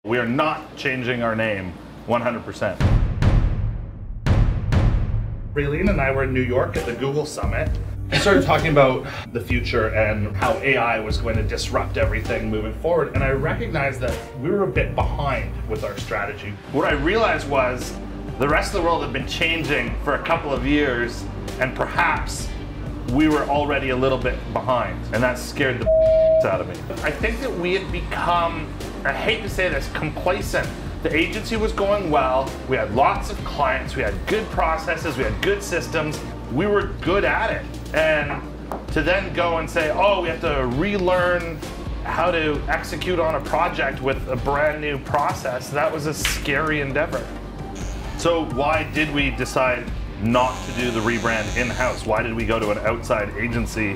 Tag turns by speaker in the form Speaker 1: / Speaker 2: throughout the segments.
Speaker 1: We are not changing our name 100%. Raylene and I were in New York at the Google Summit. We started talking about the future and how AI was going to disrupt everything moving forward. And I recognized that we were a bit behind with our strategy. What I realized was the rest of the world had been changing for a couple of years, and perhaps we were already a little bit behind. And that scared the out of me. I think that we had become, I hate to say this, complacent. The agency was going well, we had lots of clients, we had good processes, we had good systems, we were good at it. And to then go and say, oh, we have to relearn how to execute on a project with a brand new process, that was a scary endeavor. So why did we decide not to do the rebrand in-house? Why did we go to an outside agency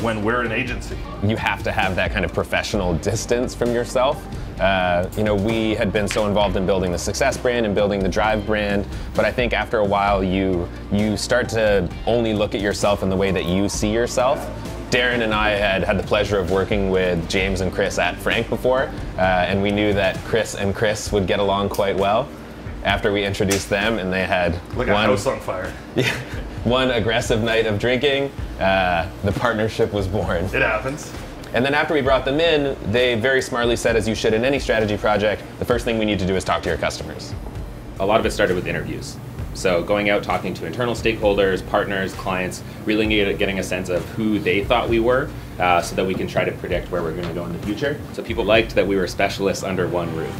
Speaker 1: when we're an agency?
Speaker 2: You have to have that kind of professional distance from yourself. We had been so involved in building the Success brand and building the Drive brand, but I think after a while you start to only look at yourself in the way that you see yourself. Darren and I had the pleasure of working with James and Chris at Frank before, and we knew that Chris and Chris would get along quite well after we introduced them, and they had
Speaker 1: like a house on fire.
Speaker 2: Yeah, one aggressive night of drinking, the partnership was born.
Speaker 1: It happens.
Speaker 2: And then after we brought them in, they very smartly said, as you should in any strategy project, the first thing we need to do is talk to your customers.
Speaker 3: A lot of it started with interviews. So going out, talking to internal stakeholders, partners, clients, really getting a sense of who they thought we were, so that we can try to predict where we're going to go in the future. So people liked that we were specialists under one roof.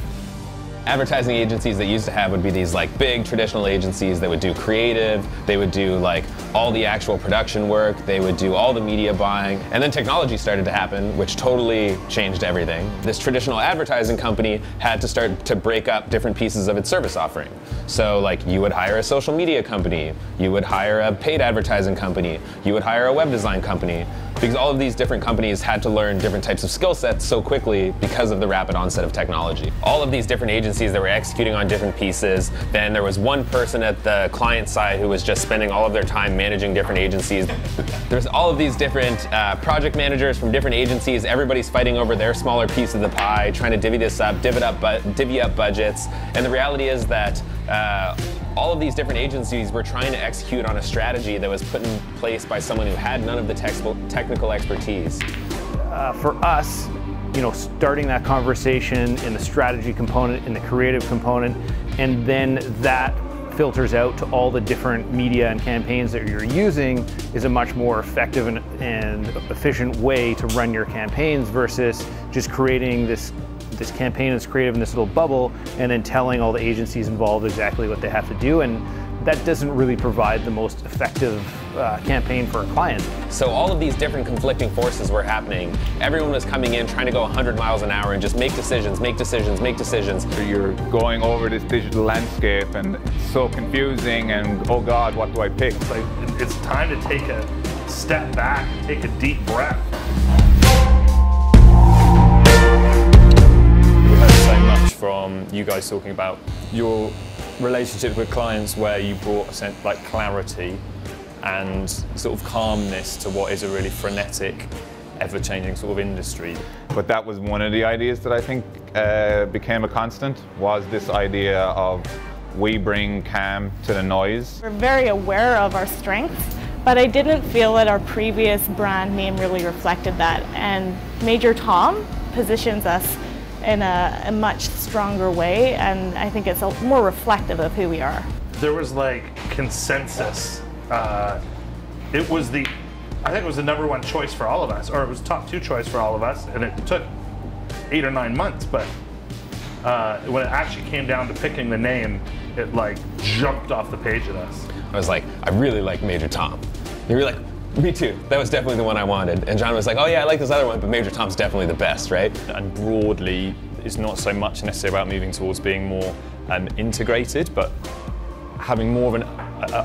Speaker 2: Advertising agencies that used to have would be these like big traditional agencies that would do creative, they would do like all the actual production work, they would do all the media buying, and then technology started to happen, which totally changed everything. This traditional advertising company had to start to break up different pieces of its service offering. So like you would hire a social media company, you would hire a paid advertising company, you would hire a web design company, because all of these different companies had to learn different types of skill sets so quickly because of the rapid onset of technology. All of these different agencies that were executing on different pieces, then there was one person at the client side who was just spending all of their time managing different agencies. There's all of these different project managers from different agencies, everybody's fighting over their smaller piece of the pie, trying to divvy this up, divvy up budgets, and the reality is that all of these different agencies were trying to execute on a strategy that was put in place by someone who had none of the technical expertise.
Speaker 4: For us, starting that conversation in the strategy component, in the creative component, and then that filters out to all the different media and campaigns that you're using is a much more effective and efficient way to run your campaigns versus just creating this campaign that's creative in this little bubble and then telling all the agencies involved exactly what they have to do, and that doesn't really provide the most effective campaign for a client.
Speaker 2: So all of these different conflicting forces were happening. Everyone was coming in trying to go 100 miles an hour and just make decisions, make decisions, make decisions.
Speaker 5: So you're going over this digital landscape and it's so confusing and oh God, what do I pick?
Speaker 1: It's time to take a step back, take a deep breath.
Speaker 6: So much from you guys talking about your relationships with clients where you brought a sense like clarity and sort of calmness to what is a really frenetic, ever-changing sort of industry.
Speaker 5: But that was one of the ideas that I think became a constant, was this idea of we bring calm to the noise.
Speaker 7: We're very aware of our strengths, but I didn't feel that our previous brand name really reflected that, and Major Tom positions us in a much stronger way, and I think it's more reflective of who we are.
Speaker 1: There was like consensus. I think it was the #1 choice for all of us, or it was top 2 choice for all of us, and it took 8 or 9 months, but when it actually came down to picking the name, it like jumped off the page at us.
Speaker 2: I was like, I really like Major Tom. You were like, me too. That was definitely the one I wanted. And John was like, oh yeah, I like this other one, but Major Tom's definitely the best, right?
Speaker 6: And broadly, it's not so much necessarily about moving towards being more integrated, but having more of an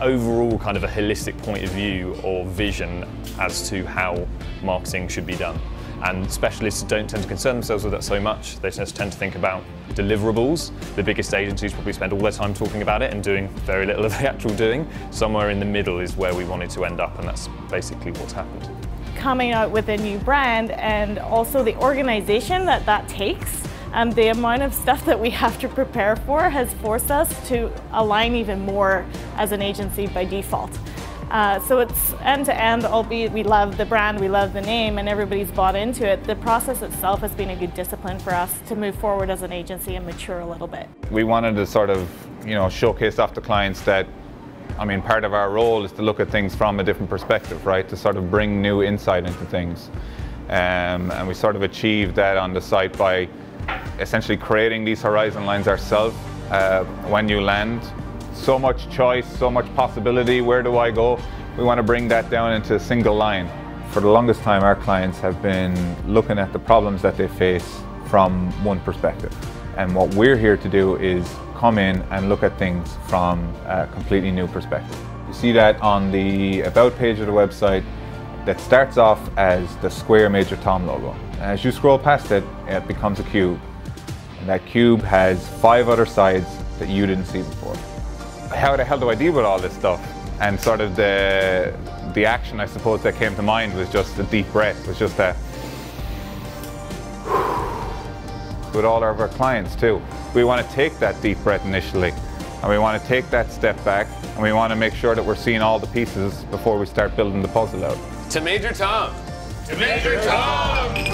Speaker 6: overall kind of a holistic point of view or vision as to how marketing should be done. And specialists don't tend to concern themselves with that so much. They just tend to think about deliverables. The biggest agencies probably spend all their time talking about it and doing very little of the actual doing. Somewhere in the middle is where we wanted to end up, and that's basically what's happened.
Speaker 7: Coming out with a new brand and also the organization that takes The amount of stuff that we have to prepare for has forced us to align even more as an agency by default. So it's end-to-end, albeit we love the brand, we love the name, and everybody's bought into it. The process itself has been a good discipline for us to move forward as an agency and mature a little bit.
Speaker 5: We wanted to sort of, showcase off to clients that, part of our role is to look at things from a different perspective, right? To sort of bring new insight into things. And we sort of achieved that on the site by essentially creating these horizon lines ourselves. When you land, so much choice, so much possibility, where do I go? We want to bring that down into a single line. For the longest time, our clients have been looking at the problems that they face from one perspective. And what we're here to do is come in and look at things from a completely new perspective. You see that on the About page of the website that starts off as the square Major Tom logo. As you scroll past it, it becomes a cube. And that cube has 5 other sides that you didn't see before. How the hell do I deal with all this stuff? And sort of the action, I suppose, that came to mind was just a deep breath, was just a with all of our clients too. We want to take that deep breath initially, and we want to take that step back, and we want to make sure that we're seeing all the pieces before we start building the puzzle out.
Speaker 2: To Major Tom!
Speaker 1: To Major Tom!